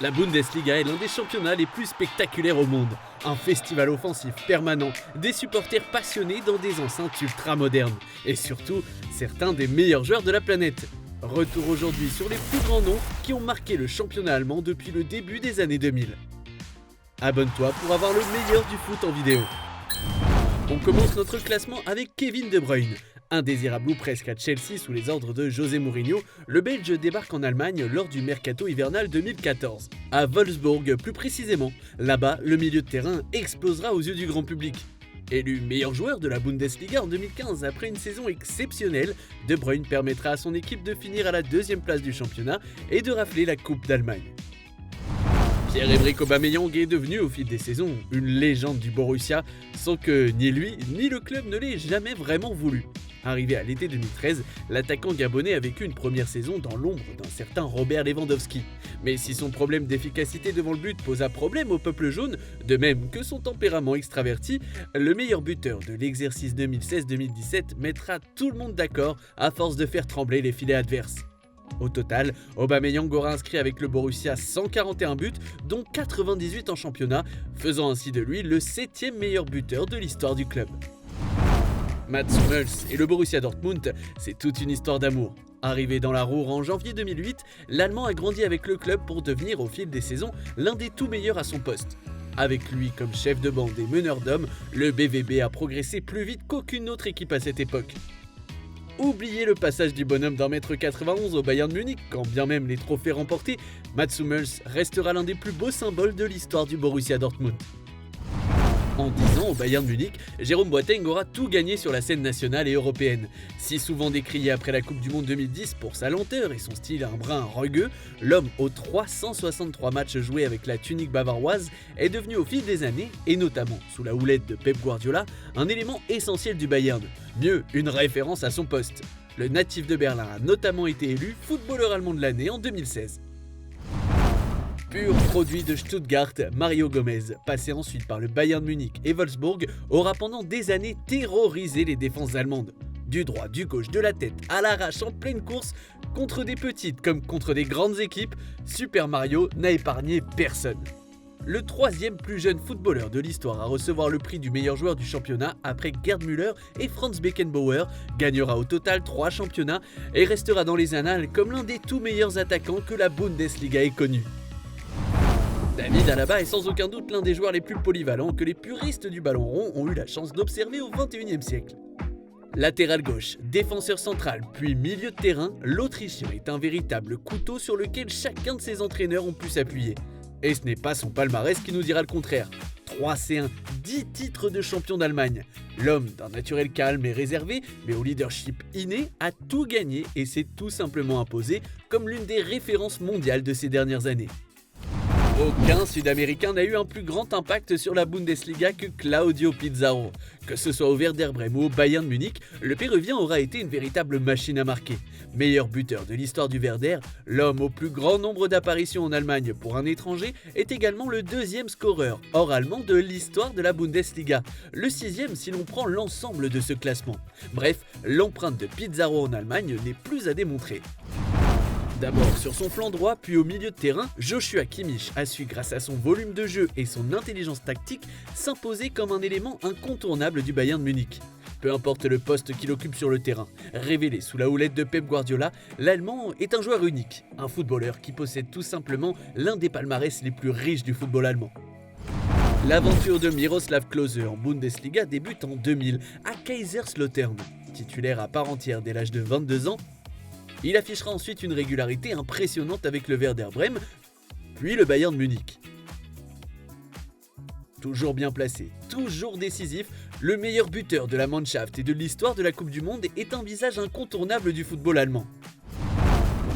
La Bundesliga est l'un des championnats les plus spectaculaires au monde. Un festival offensif permanent, des supporters passionnés dans des enceintes ultra modernes. Et surtout, certains des meilleurs joueurs de la planète. Retour aujourd'hui sur les plus grands noms qui ont marqué le championnat allemand depuis le début des années 2000. Abonne-toi pour avoir le meilleur du foot en vidéo. On commence notre classement avec Kevin De Bruyne. Indésirable ou presque à Chelsea sous les ordres de José Mourinho, le Belge débarque en Allemagne lors du mercato hivernal 2014. À Wolfsburg plus précisément. Là-bas, le milieu de terrain explosera aux yeux du grand public. Élu meilleur joueur de la Bundesliga en 2015 après une saison exceptionnelle, De Bruyne permettra à son équipe de finir à la deuxième place du championnat et de rafler la Coupe d'Allemagne. Pierre-Emerick Aubameyang est devenu au fil des saisons une légende du Borussia, sans que ni lui ni le club ne l'aient jamais vraiment voulu. Arrivé à l'été 2013, l'attaquant gabonais a vécu une première saison dans l'ombre d'un certain Robert Lewandowski. Mais si son problème d'efficacité devant le but posa problème au peuple jaune, de même que son tempérament extraverti, le meilleur buteur de l'exercice 2016-2017 mettra tout le monde d'accord à force de faire trembler les filets adverses. Au total, Aubameyang aura inscrit avec le Borussia 141 buts, dont 98 en championnat, faisant ainsi de lui le 7e meilleur buteur de l'histoire du club. Mats Hummels et le Borussia Dortmund, c'est toute une histoire d'amour. Arrivé dans la Ruhr en janvier 2008, l'Allemand a grandi avec le club pour devenir au fil des saisons l'un des tout meilleurs à son poste. Avec lui comme chef de bande et meneur d'hommes, le BVB a progressé plus vite qu'aucune autre équipe à cette époque. Oubliez le passage du bonhomme d'1m91 au Bayern Munich, quand bien même les trophées remportés, Mats Hummels restera l'un des plus beaux symboles de l'histoire du Borussia Dortmund. En 10 ans au Bayern Munich, Jérôme Boateng aura tout gagné sur la scène nationale et européenne. Si souvent décrié après la Coupe du Monde 2010 pour sa lenteur et son style un brin rugueux, l'homme aux 363 matchs joués avec la tunique bavaroise est devenu au fil des années, et notamment sous la houlette de Pep Guardiola, un élément essentiel du Bayern. Mieux, une référence à son poste. Le natif de Berlin a notamment été élu footballeur allemand de l'année en 2016. Pur produit de Stuttgart, Mario Gomez, passé ensuite par le Bayern Munich et Wolfsburg, aura pendant des années terrorisé les défenses allemandes. Du droit, du gauche, de la tête, à l'arrache en pleine course, contre des petites comme contre des grandes équipes, Super Mario n'a épargné personne. Le troisième plus jeune footballeur de l'histoire à recevoir le prix du meilleur joueur du championnat après Gerd Müller et Franz Beckenbauer, gagnera au total 3 championnats et restera dans les annales comme l'un des tout meilleurs attaquants que la Bundesliga ait connu. David Alaba est sans aucun doute l'un des joueurs les plus polyvalents que les puristes du ballon rond ont eu la chance d'observer au XXIe siècle. Latéral gauche, défenseur central, puis milieu de terrain, l'Autrichien est un véritable couteau sur lequel chacun de ses entraîneurs ont pu s'appuyer. Et ce n'est pas son palmarès qui nous dira le contraire. 3 C1, 10 titres de champion d'Allemagne. L'homme d'un naturel calme et réservé, mais au leadership inné, a tout gagné et s'est tout simplement imposé comme l'une des références mondiales de ces dernières années. Aucun Sud-Américain n'a eu un plus grand impact sur la Bundesliga que Claudio Pizarro. Que ce soit au Werder Brême ou au Bayern Munich, le Péruvien aura été une véritable machine à marquer. Meilleur buteur de l'histoire du Werder, l'homme au plus grand nombre d'apparitions en Allemagne pour un étranger est également le 2e scoreur hors allemand de l'histoire de la Bundesliga. Le 6e si l'on prend l'ensemble de ce classement. Bref, l'empreinte de Pizarro en Allemagne n'est plus à démontrer. D'abord sur son flanc droit, puis au milieu de terrain, Joshua Kimmich a su, grâce à son volume de jeu et son intelligence tactique, s'imposer comme un élément incontournable du Bayern Munich. Peu importe le poste qu'il occupe sur le terrain, révélé sous la houlette de Pep Guardiola, l'Allemand est un joueur unique, un footballeur qui possède tout simplement l'un des palmarès les plus riches du football allemand. L'aventure de Miroslav Klose en Bundesliga débute en 2000 à Kaiserslautern. Titulaire à part entière dès l'âge de 22 ans, il affichera ensuite une régularité impressionnante avec le Werder Brême, puis le Bayern Munich. Toujours bien placé, toujours décisif, le meilleur buteur de la Mannschaft et de l'histoire de la Coupe du Monde est un visage incontournable du football allemand.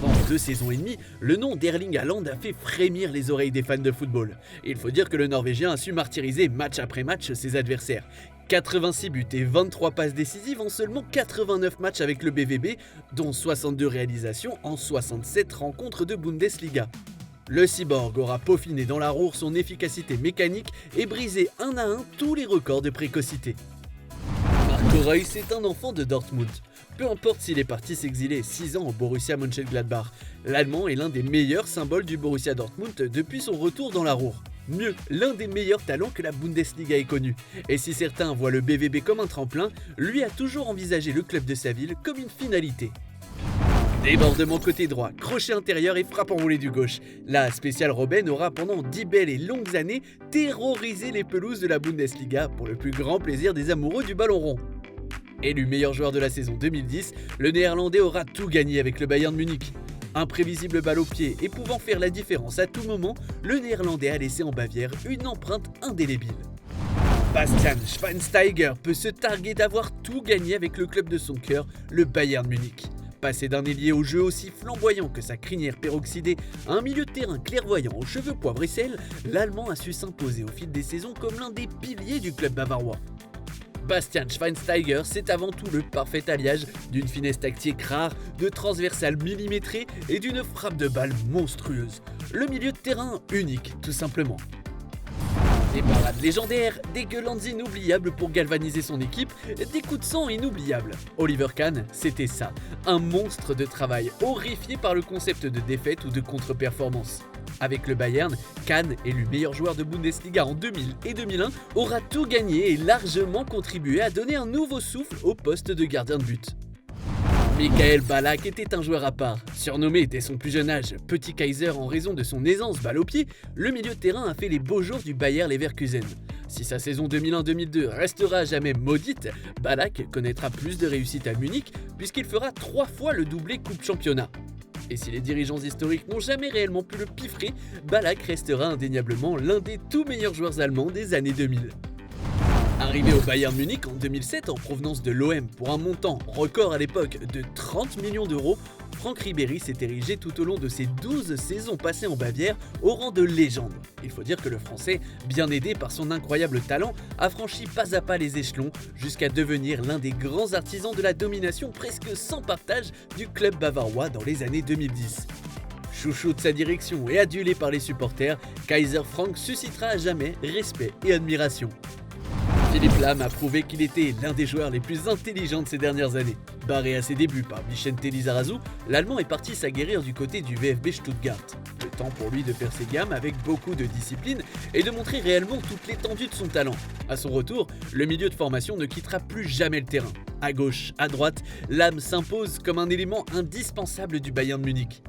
Pendant 2 saisons et demie, le nom d'Erling Haaland a fait frémir les oreilles des fans de football. Il faut dire que le Norvégien a su martyriser match après match ses adversaires. 86 buts et 23 passes décisives en seulement 89 matchs avec le BVB, dont 62 réalisations en 67 rencontres de Bundesliga. Le cyborg aura peaufiné dans la Ruhr son efficacité mécanique et brisé un à un tous les records de précocité. Reus est un enfant de Dortmund. Peu importe s'il est parti s'exiler 6 ans au Borussia Mönchengladbach, l'Allemand est l'un des meilleurs symboles du Borussia Dortmund depuis son retour dans la Ruhr. Mieux, l'un des meilleurs talents que la Bundesliga ait connu. Et si certains voient le BVB comme un tremplin, lui a toujours envisagé le club de sa ville comme une finalité. Débordement côté droit, crochet intérieur et frappe enroulée du gauche. La spéciale Robben aura pendant 10 belles et longues années terrorisé les pelouses de la Bundesliga pour le plus grand plaisir des amoureux du ballon rond. Élu meilleur joueur de la saison 2010, le Néerlandais aura tout gagné avec le Bayern Munich. Imprévisible balle au pied et pouvant faire la différence à tout moment, le Néerlandais a laissé en Bavière une empreinte indélébile. Bastian Schweinsteiger peut se targuer d'avoir tout gagné avec le club de son cœur, le Bayern Munich. Passé d'un ailier au jeu aussi flamboyant que sa crinière peroxydée à un milieu de terrain clairvoyant aux cheveux poivre et sel, l'Allemand a su s'imposer au fil des saisons comme l'un des piliers du club bavarois. Bastian Schweinsteiger, c'est avant tout le parfait alliage d'une finesse tactique rare, de transversales millimétrées et d'une frappe de balle monstrueuse. Le milieu de terrain unique, tout simplement. Des parades légendaires, des gueulantes inoubliables pour galvaniser son équipe, des coups de sang inoubliables. Oliver Kahn, c'était ça, un monstre de travail, horrifié par le concept de défaite ou de contre-performance. Avec le Bayern, Kahn, élu meilleur joueur de Bundesliga en 2000 et 2001, aura tout gagné et largement contribué à donner un nouveau souffle au poste de gardien de but. Michael Ballack était un joueur à part. Surnommé dès son plus jeune âge Petit Kaiser en raison de son aisance balle au pied, le milieu de terrain a fait les beaux jours du Bayer Leverkusen. Si sa saison 2001-2002 restera à jamais maudite, Ballack connaîtra plus de réussite à Munich puisqu'il fera 3 fois le doublé Coupe Championnat. Et si les dirigeants historiques n'ont jamais réellement pu le piffrer, Ballack restera indéniablement l'un des tout meilleurs joueurs allemands des années 2000. Arrivé au Bayern Munich en 2007 en provenance de l'OM pour un montant record à l'époque de 30 millions d'euros, Franck Ribéry s'est érigé tout au long de ses 12 saisons passées en Bavière au rang de légende. Il faut dire que le Français, bien aidé par son incroyable talent, a franchi pas à pas les échelons jusqu'à devenir l'un des grands artisans de la domination presque sans partage du club bavarois dans les années 2010. Chouchou de sa direction et adulé par les supporters, Kaiser Frank suscitera à jamais respect et admiration. Philippe Lahm a prouvé qu'il était l'un des joueurs les plus intelligents de ces dernières années. Barré à ses débuts par Vicente Lizarazu, l'Allemand est parti s'aguerrir du côté du VfB Stuttgart. Le temps pour lui de faire ses gammes avec beaucoup de discipline et de montrer réellement toute l'étendue de son talent. À son retour, le milieu de formation ne quittera plus jamais le terrain. À gauche, à droite, Lahm s'impose comme un élément indispensable du Bayern Munich.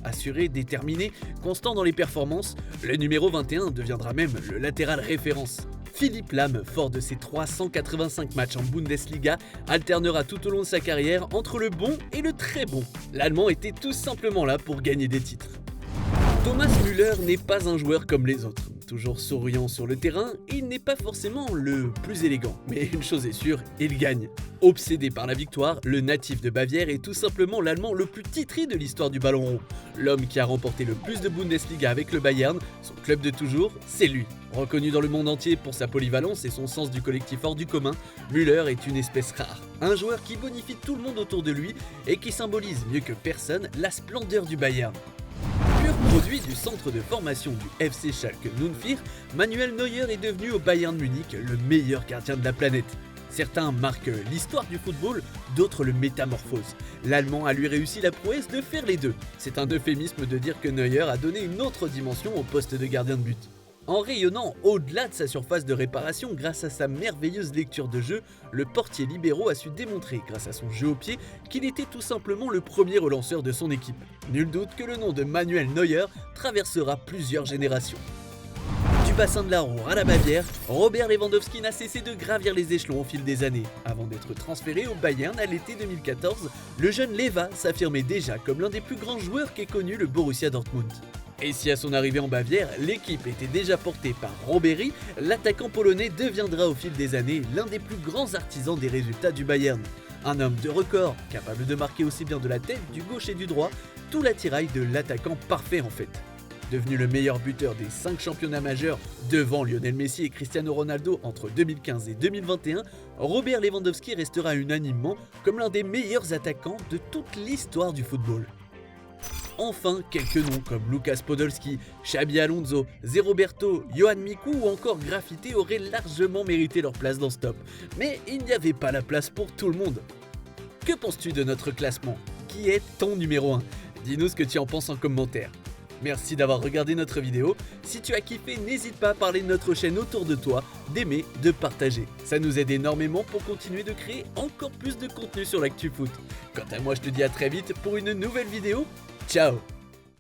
Assuré, déterminé, constant dans les performances, le numéro 21 deviendra même le latéral référence. Philippe Lahm, fort de ses 385 matchs en Bundesliga, alternera tout au long de sa carrière entre le bon et le très bon. L'Allemand était tout simplement là pour gagner des titres. Thomas Müller n'est pas un joueur comme les autres. Toujours souriant sur le terrain, il n'est pas forcément le plus élégant. Mais une chose est sûre, il gagne. Obsédé par la victoire, le natif de Bavière est tout simplement l'Allemand le plus titré de l'histoire du ballon rond. L'homme qui a remporté le plus de Bundesliga avec le Bayern, son club de toujours, c'est lui. Reconnu dans le monde entier pour sa polyvalence et son sens du collectif hors du commun, Müller est une espèce rare. Un joueur qui bonifie tout le monde autour de lui et qui symbolise mieux que personne la splendeur du Bayern. Pur produit du centre de formation du FC Schalke 04, Manuel Neuer est devenu au Bayern Munich le meilleur gardien de la planète. Certains marquent l'histoire du football, d'autres le métamorphosent. L'Allemand a lui réussi la prouesse de faire les deux. C'est un euphémisme de dire que Neuer a donné une autre dimension au poste de gardien de but. En rayonnant au-delà de sa surface de réparation grâce à sa merveilleuse lecture de jeu, le portier libéraux a su démontrer, grâce à son jeu au pied, qu'il était tout simplement le premier relanceur de son équipe. Nul doute que le nom de Manuel Neuer traversera plusieurs générations. Du bassin de la Ruhr à la Bavière, Robert Lewandowski n'a cessé de gravir les échelons au fil des années. Avant d'être transféré au Bayern à l'été 2014, le jeune Leva s'affirmait déjà comme l'un des plus grands joueurs qu'ait connu le Borussia Dortmund. Et si à son arrivée en Bavière, l'équipe était déjà portée par Ribéry, l'attaquant polonais deviendra au fil des années l'un des plus grands artisans des résultats du Bayern. Un homme de record, capable de marquer aussi bien de la tête, du gauche et du droit, tout l'attirail de l'attaquant parfait en fait. Devenu le meilleur buteur des 5 championnats majeurs devant Lionel Messi et Cristiano Ronaldo entre 2015 et 2021, Robert Lewandowski restera unanimement comme l'un des meilleurs attaquants de toute l'histoire du football. Enfin, quelques noms comme Lucas Podolski, Xabi Alonso, Zé Roberto, Johan Miku ou encore Graffiti auraient largement mérité leur place dans ce top. Mais il n'y avait pas la place pour tout le monde. Que penses-tu de notre classement? Qui est ton numéro 1? Dis-nous ce que tu en penses en commentaire. Merci d'avoir regardé notre vidéo. Si tu as kiffé, n'hésite pas à parler de notre chaîne autour de toi, d'aimer, de partager. Ça nous aide énormément pour continuer de créer encore plus de contenu sur l'actu foot. Quant à moi, je te dis à très vite pour une nouvelle vidéo. Ciao!